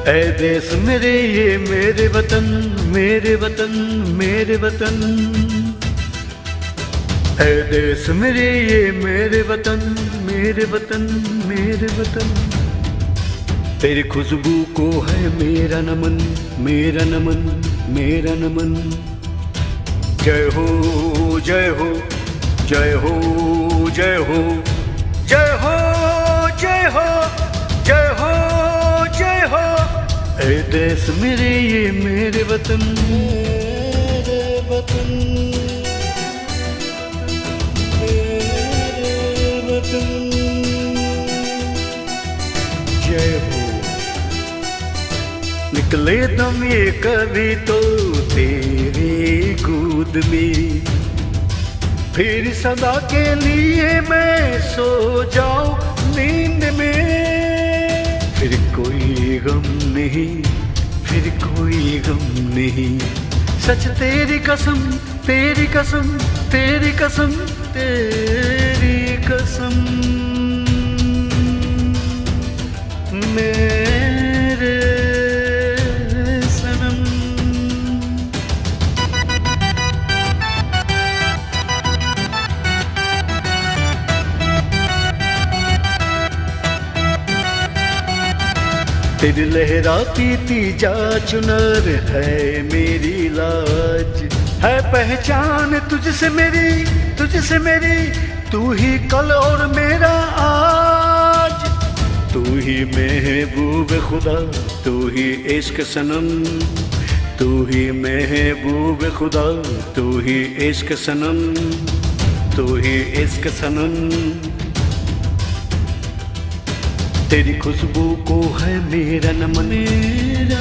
ऐ देश मेरे ये मेरे वतन, मेरे वतन, मेरे वतन। ऐ देश मेरे ये मेरे वतन, मेरे वतन, मेरे वतन। तेरी खुशबू को है मेरा नमन, मेरा नमन, मेरा नमन। जय हो, जय हो, जय हो, जय हो, जय हो, जय हो, जय हो, जय हो। ऐ देश मेरे ये मेरे वतन, मेरे वतन, मेरे वतन। जय हो। निकले दम ये कभी तो तेरी गोद में, फिर सदा के लिए मैं सो जाऊं नींद में। फिर कोई गम नहीं, फिर कोई गम नहीं। सच तेरी कसम, तेरी कसम, तेरी कसम, तेरी कसम। मेरे सनम। तेरी लहराती तीजा चुनर है मेरी लाज, है पहचान तुझसे मेरी, तुझसे मेरी। तू ही कल और मेरा आज, तू ही महबूब खुदा, तू ही इश्क सनम। तू ही महबूब खुदा, तू ही इश्क सनम, तू ही इश्क सनम। तेरी खुशबू को है मेरा नमन, मेरा